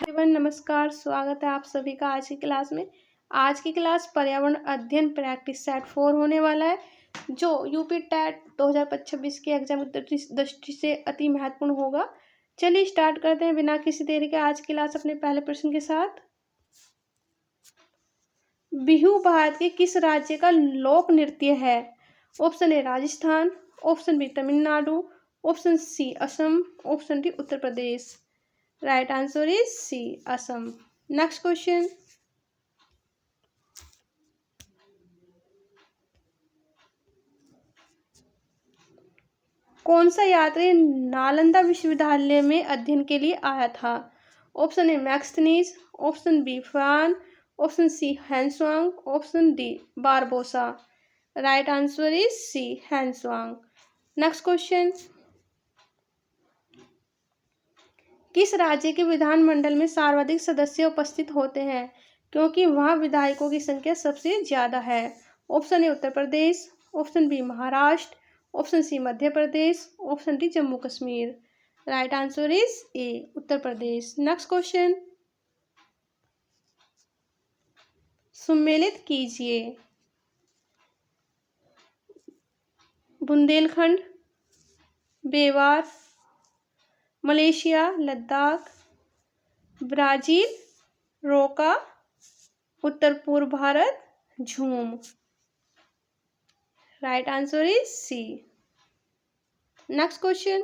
Everyone नमस्कार, स्वागत है आप सभी का आज की क्लास में। आज की क्लास पर्यावरण अध्ययन प्रैक्टिस सेट 4 होने वाला है, जो यूपी टेट 2026 के एग्जाम की दृष्टि से अति महत्वपूर्ण होगा। चलिए स्टार्ट करते हैं बिना किसी देरी के आज की क्लास अपने पहले प्रश्न के साथ। बिहू भारत के किस राज्य का लोक नृत्य है? Option A Rajasthan, option B Tamil Nadu, option C Assam, option D Uttar Pradesh. Right answer is C, Assam. Next question. कौन सा यात्री नालंदा विश्वविद्यालय में अध्ययन के लिए आया था? ऑप्शन ए मैक्सनीज, ऑप्शन बी फ्रान, ऑप्शन सी हैंसवांग, option D Barbosa. Right answer is C हैंसवांग। Next question. किस राज्य के विधानमंडल में सर्वाधिक सदस्य उपस्थित होते हैं क्योंकि वहां विधायकों की संख्या सबसे ज्यादा है? Option A Uttar Pradesh, option B Maharashtra, option C Madhya Pradesh, option D Jammu Kashmir. Right answer is A Uttar Pradesh. Next question. सुमेलित कीजिए। बुंदेलखंड, बेवार, मलेशिया, लद्दाख, ब्राजील, रोका, उत्तर पूर्व भारत, झूम। Right answer is C. Next question.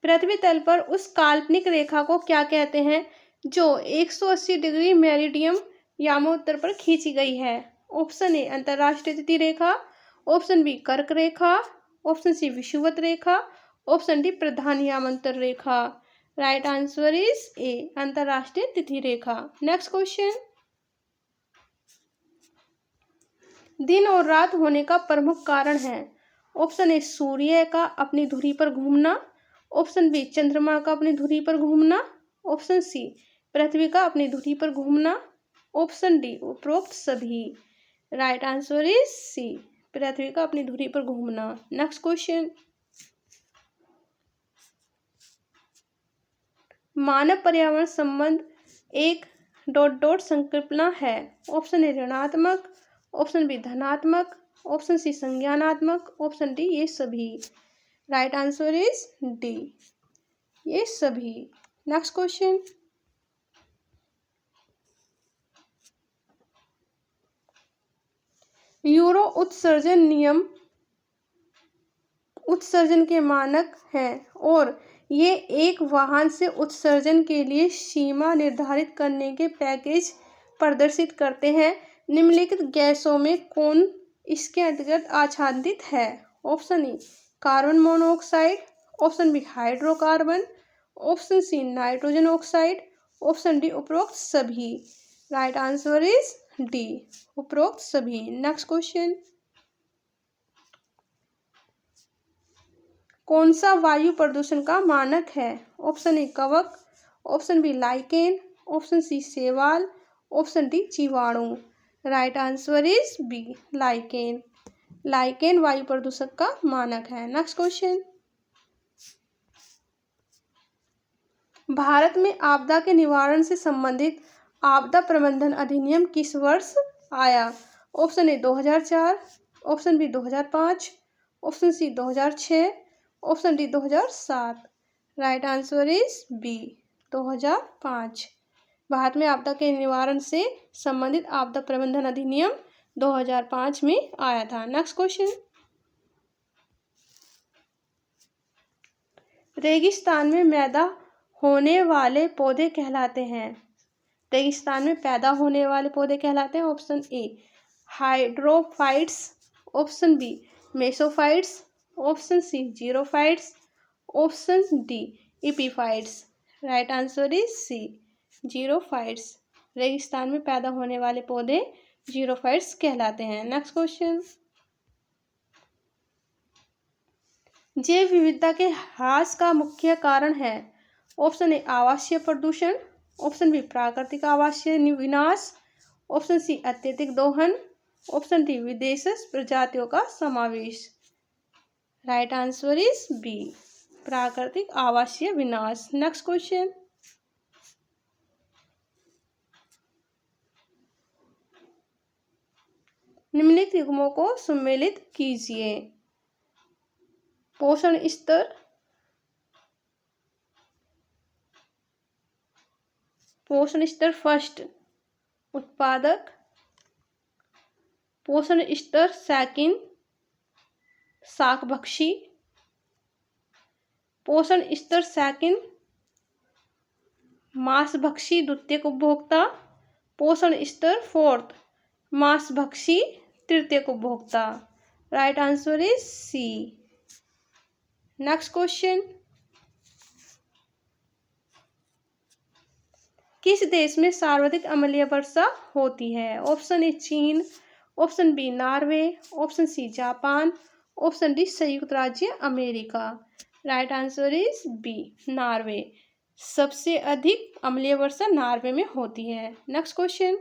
पृथ्वी तल पर उस काल्पनिक रेखा को क्या कहते हैं जो 180 डिग्री मेरिडियम यामोत्तर पर खींची गई है? ऑप्शन ए अंतरराष्ट्रीय तिथि रेखा, ऑप्शन बी कर्क रेखा, ऑप्शन सी विषुवत रेखा, ऑप्शन डी प्रधान यामांतर रेखा। राइट आंसर इज ए अंतरराष्ट्रीय तिथि रेखा। Next question. दिन और रात होने का प्रमुख कारण है? ऑप्शन ए सूर्य का अपनी धुरी पर घूमना, ऑप्शन बी चंद्रमा का अपनी धुरी पर घूमना, ऑप्शन सी पृथ्वी का अपनी धुरी पर घूमना, ऑप्शन डी उपरोक्त सभी। राइट आंसर इज सी पृथ्वी का अपनी धुरी पर घूमना। Next question. मानव पर्यावरण संबंध एक ... संकल्पना है। ऑप्शन ए ऋणात्मक, ऑप्शन बी धनात्मक, ऑप्शन सी संज्ञानात्मक, ऑप्शन डी ये सभी। राइट आंसर इज डी ये सभी। Next question. यूरो उत्सर्जन नियम उत्सर्जन के मानक हैं और ये एक वाहन से उत्सर्जन के लिए सीमा निर्धारित करने के पैकेज प्रदर्शित करते हैं। निम्नलिखित गैसों में कौन इसके अंतर्गत आच्छादित है? Option A carbon monoxide, option B hydrocarbon, option C nitrogen oxide, option D उपरोक्त सभी। राइट आंसर इज डी उपरोक्त सभी। Next question. कौन सा वायु प्रदूषण का मानक है? ऑप्शन ए कवक, option B lichen, option C शैवाल, ऑप्शन डी जीवाणु। Right answer is B lichen. Lichen वायु प्रदूषक का मानक है। Next question. भारत में आपदा के निवारण से संबंधित आपदा प्रबंधन अधिनियम किस वर्ष आया? Option A 2004, option B 2005, option C 2006, option D 2007। Right answer is B 2005। Bharat में आपदा के निवारण से संबंधित आपदा प्रबंधन अधिनियम 2005 में आया था। Next question. रेगिस्तान में पैदा होने वाले पौधे कहलाते हैं? रेगिस्तान में पैदा होने वाले पौधे कहलाते हैं। Option A hydrophytes, option B mesophytes, option C xerophytes, option D epiphytes. Right answer is C xerophytes. रेगिस्तान में पैदा होने वाले पौधे जीरोफाइट्स कहलाते हैं। Next question. जैव विविधता के ह्रास का मुख्य कारण है? ऑप्शन ए आवासीय प्रदूषण, ऑप्शन बी प्राकृतिक आवासीय विनाश, ऑप्शन सी अत्यधिक दोहन, ऑप्शन डी विदेशी प्रजातियों का समावेश। राइट आंसर इज बी प्राकृतिक आवासीय विनाश। नेक्स्ट क्वेश्चन, निम्नलिखित युग्मों को सम्मिलित कीजिए। पोषण स्तर, पोषण स्तर फर्स्ट उत्पादक, पोषण स्तर सेकंड शाकभक्षी, पोषण स्तर सेकंड मांसभक्षी द्वितीयक उपभोक्ता, पोषण स्तर फोर्थ मांसभक्षी तृतीयक उपभोक्ता। Right answer is C. Next question, किस देश में सर्वाधिक अम्लीय वर्षा होती है? ऑप्शन ए चीन, option B Norway, option C Japan, option D संयुक्त राज्य America. Right answer is B Norway. सबसे अधिक अम्लीय वर्षा नॉर्वे में होती है। नेक्स्ट क्वेश्चन,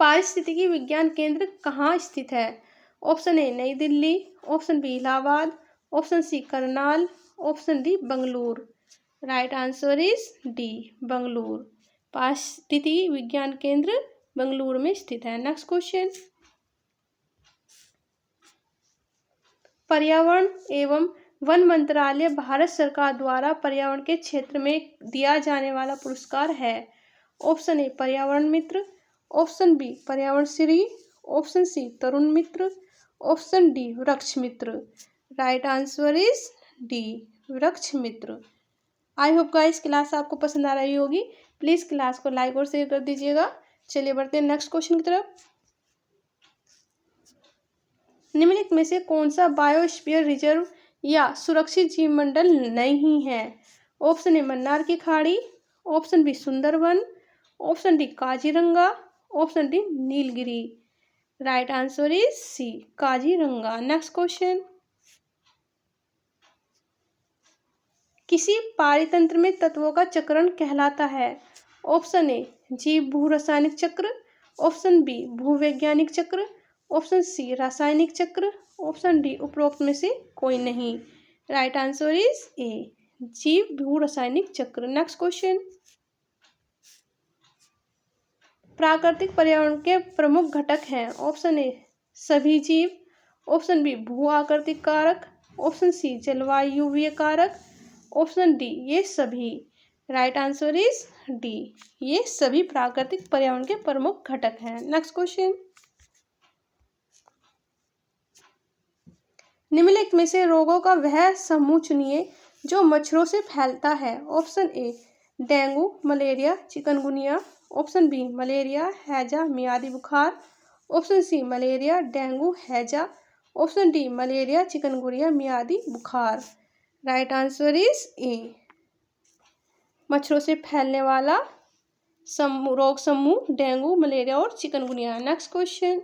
पारिस्थितिकी विज्ञान केंद्र कहाँ स्थित है? Option A Nai Delhi, option B Allahabad, option C Karnal, option D Bengaluru. Right answer is D Bengaluru. पारिस्थितिकी विज्ञान केंद्र बंगलुरु में स्थित है। नेक्स्ट क्वेश्चन, पर्यावरण एवं वन मंत्रालय भारत सरकार द्वारा पर्यावरण के क्षेत्र में दिया जाने वाला पुरस्कार है। ऑप्शन ए पर्यावरण मित्र, ऑप्शन बी पर्यावरण श्री, ऑप्शन सी तरुण मित्र, ऑप्शन डी वृक्ष मित्र। राइट आंसर इज डी वृक्ष मित्र। आई होप गाइस क्लास आपको पसंद आ रही होगी। प्लीज क्लास को लाइक और शेयर कर दीजिएगा। चलिए बढ़ते हैं नेक्स्ट क्वेश्चन की तरफ। निम्नलिखित में से कौन सा बायोस्फीयर रिजर्व या सुरक्षित जीव मंडल नहीं है? ऑप्शन ए मन्नार की खाड़ी, option B Sundarban, option D Kaziranga, option D Nilgiri. Right answer is C Kaziranga. Next question, किसी पारितंत्र में तत्वों का चक्रण कहलाता है? ऑप्शन ए जीव भू रासायनिक चक्र, ऑप्शन बी भूवैज्ञानिक चक्र, ऑप्शन सी रासायनिक चक्र, ऑप्शन डी उपरोक्त में से कोई नहीं। राइट आंसर इज ए जीव भू रासायनिक चक्र। नेक्स्ट क्वेश्चन, प्राकृतिक पर्यावरण के प्रमुख घटक हैं। ऑप्शन ए सभी जीव, ऑप्शन बी भू आकृतिक कारक, ऑप्शन सी जलवायुवीय कारक, ऑप्शन डी ये सभी। राइट आंसर इज डी ये सभी प्राकृतिक पर्यावरण के प्रमुख घटक हैं। नेक्स्ट क्वेश्चन, निम्नलिखित में से रोगों का वह समूह चुनिए जो मच्छरों से फैलता है। Option A dengue, malaria, chikungunya, option B malaria, हैजा, मियादी बुखार, ऑप्शन सी मलेरिया, डेंगू, हैजा, ऑप्शन डी मलेरिया, चिकनगुनिया, मियादी बुखार। राइट आंसर इज ए मच्छरों से फैलने वाला रोग समूह डेंगू, मलेरिया और चिकनगुनिया। नेक्स्ट क्वेश्चन,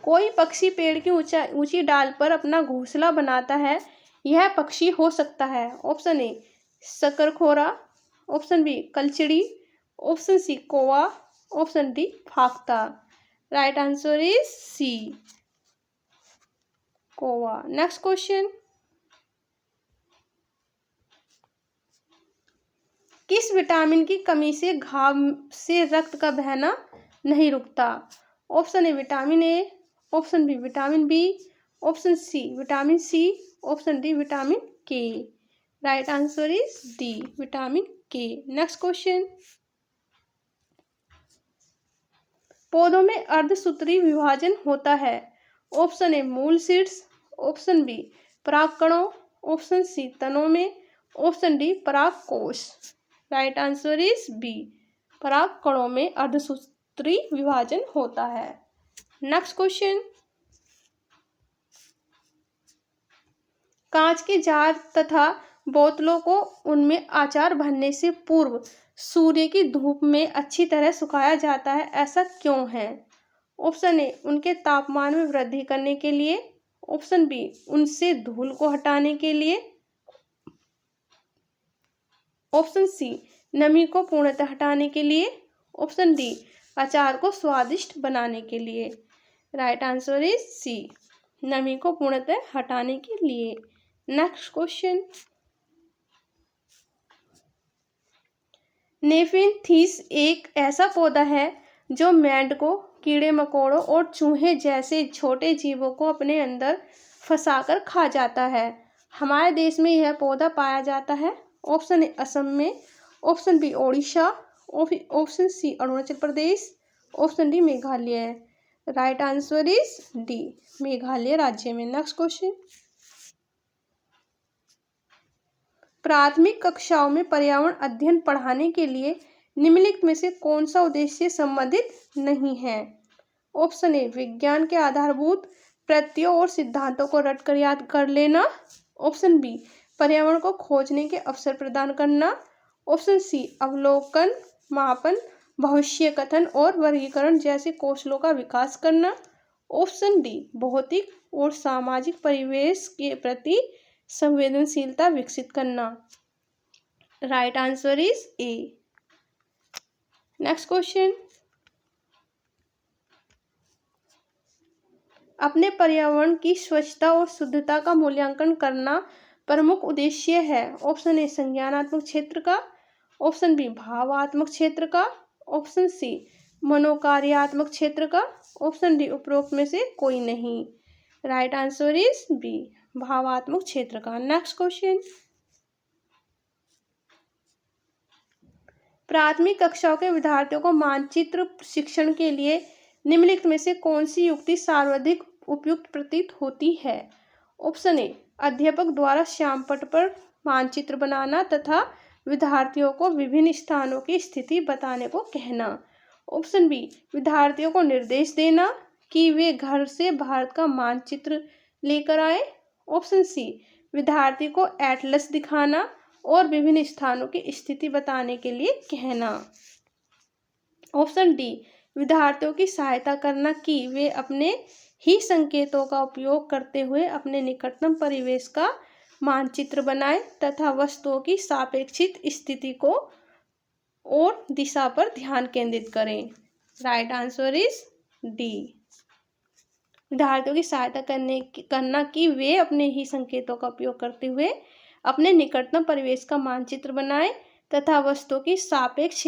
कोई पक्षी पेड़ की ऊंची डाल पर अपना घोंसला बनाता है, यह पक्षी हो सकता है। ऑप्शन ए शकरखोरा, ऑप्शन बी कलचिड़ी, ऑप्शन सी कौवा, ऑप्शन डी फाख्ता। राइट आंसर इज सी कौवा। नेक्स्ट क्वेश्चन, किस विटामिन की कमी से घाव से रक्त का बहना नहीं रुकता? Option A vitamin A, option B vitamin B, option C vitamin C, option D vitamin K. Right answer is D vitamin K. Next question, पौधों में अर्धसूत्री विभाजन होता है। ऑप्शन ए मूल शीर्ष, ऑप्शन बी परागकणों, ऑप्शन सी तनों में, ऑप्शन डी परागकोश। राइट आंसर इज बी परागकणों में अर्धसूत्री विभाजन होता है। नेक्स्ट क्वेश्चन, कांच के जार तथा बोतलों को उनमें अचार भरने से पूर्व सूर्य की धूप में अच्छी तरह सुखाया जाता है, ऐसा क्यों है? ऑप्शन ए उनके तापमान में वृद्धि करने के लिए, ऑप्शन बी उनसे धूल को हटाने के लिए, ऑप्शन सी नमी को पूर्णतः हटाने के लिए, ऑप्शन डी अचार को स्वादिष्ट बनाने के लिए। राइट आंसर इज सी, नमी को पूर्णतः हटाने के लिए। नेक्स्ट क्वेश्चन, नेफिंथीस एक ऐसा पौधा है जो मेंढकों, कीड़े मकोड़ों और चूहे जैसे छोटे जीवों को अपने अंदर फंसाकर खा जाता है। हमारे देश में यह पौधा पाया जाता है। ऑप्शन ए असम में, option B Odisha, option C Arunachal Pradesh, option D Meghalaya. Right answer is D, Meghalaya राज्य में। नेक्स्ट क्वेश्चन, प्राथमिक कक्षाओं में पर्यावरण अध्ययन पढ़ाने के लिए निम्नलिखित में से कौन सा उद्देश्य संबंधित नहीं है? ऑप्शन ए विज्ञान के आधारभूत प्रत्ययों और सिद्धांतों को रटकर याद कर लेना, ऑप्शन बी पर्यावरण को खोजने के अवसर प्रदान करना, ऑप्शन सी अवलोकन, मापन, भविष्य कथन और वर्गीकरण जैसे कौशलों का विकास करना, ऑप्शन डी भौतिक और सामाजिक परिवेश के प्रति संवेदनशीलता विकसित करना। Right answer is A. Next question, अपने पर्यावरण की स्वच्छता और शुद्धता का मूल्यांकन करना प्रमुख उद्देश्य है। ऑप्शन ए संज्ञानात्मक क्षेत्र का, ऑप्शन बी भावात्मक क्षेत्र का, ऑप्शन सी मनोकार्यात्मक क्षेत्र का, ऑप्शन डी उपरोक्त में से कोई नहीं। राइट आंसर इज बी, भावात्मक क्षेत्र का। नेक्स्ट क्वेश्चन, प्राथमिक कक्षाओं के विद्यार्थियों को मानचित्र शिक्षण के लिए निम्नलिखित में से कौन सी युक्ति सर्वाधिक उपयुक्त प्रतीत होती है? ऑप्शन ए अध्यापक द्वारा श्यामपट्ट पर मानचित्र बनाना तथा विद्यार्थियों को विभिन्न स्थानों की स्थिति बताने को कहना, ऑप्शन बी विद्यार्थियों को निर्देश देना कि वे घर से भारत का मानचित्र लेकर आए, ऑप्शन सी विद्यार्थी को एटलस दिखाना और विभिन्न स्थानों की स्थिति बताने के लिए कहना, ऑप्शन डी विद्यार्थियों की सहायता करना कि वे अपने ही संकेतों का उपयोग करते हुए अपने निकटतम परिवेश का मानचित्र बनाएं तथा वस्तुओं की सापेक्षित स्थिति को और दिशा पर ध्यान केंद्रित करें। राइट आंसर इज डी, विद्यार्थियों की सहायता करना कि वे अपने ही संकेतों का उपयोग करते हुए अपने निकटतम परिवेश का मानचित्र बनाएं तथा वस्तुओं की सापेक्ष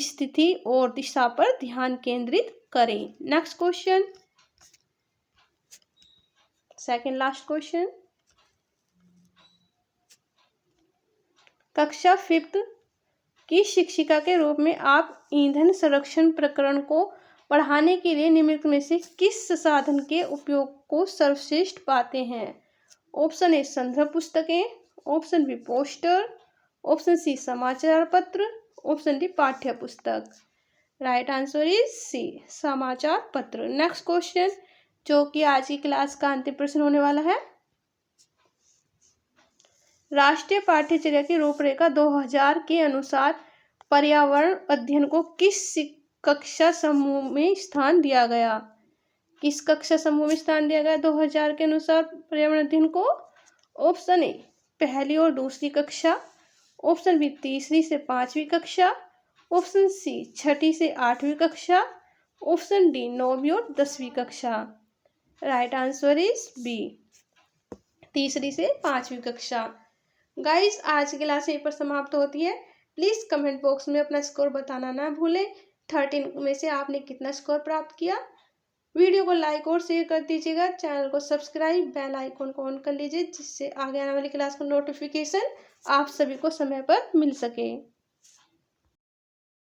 स्थिति और दिशा पर ध्यान केंद्रित करें। Next question, second last question, कक्षा 5th की शिक्षिका के रूप में आप ईंधन संरक्षण प्रकरण को पढ़ाने के लिए निम्नलिखित में से किस साधन के उपयोग को सर्वश्रेष्ठ पाते हैं? ऑप्शन ए संदर्भ पुस्तकें, option B poster, option C समाचार पत्र, ऑप्शन डी पाठ्य पुस्तक। राइट आंसर इज सी, समाचार पत्र। नेक्स्ट क्वेश्चन, जो कि आज की क्लास का अंतिम प्रश्न होने वाला है, राष्ट्रीय पाठ्यचर्या की रूपरेखा 2000 के अनुसार पर्यावरण अध्ययन को किस कक्षा समूह में स्थान दिया गया? किस कक्षा समूह में स्थान दिया गया 2000 के अनुसार पर्यावरण अध्ययन को? ऑप्शन ए पहली और दूसरी कक्षा, ऑप्शन बी तीसरी से 5वीं कक्षा, ऑप्शन सी 6ठी से 8वीं कक्षा, ऑप्शन डी 9वीं और 10वीं कक्षा। राइट आंसर इज बी, तीसरी से 5वीं कक्षा। गाइस, आज की क्लास यहीं पर समाप्त होती है। प्लीज़ कमेंट बॉक्स में अपना स्कोर बताना ना भूलें। 13 में से आपने कितना स्कोर प्राप्त किया। वीडियो को लाइक और शेयर कर दीजिएगा। चैनल को सब्सक्राइब, बेल आइकन को ऑन कर लीजिए जिससे आगे आने वाली क्लास का नोटिफिकेशन आप सभी को समय पर मिल सके।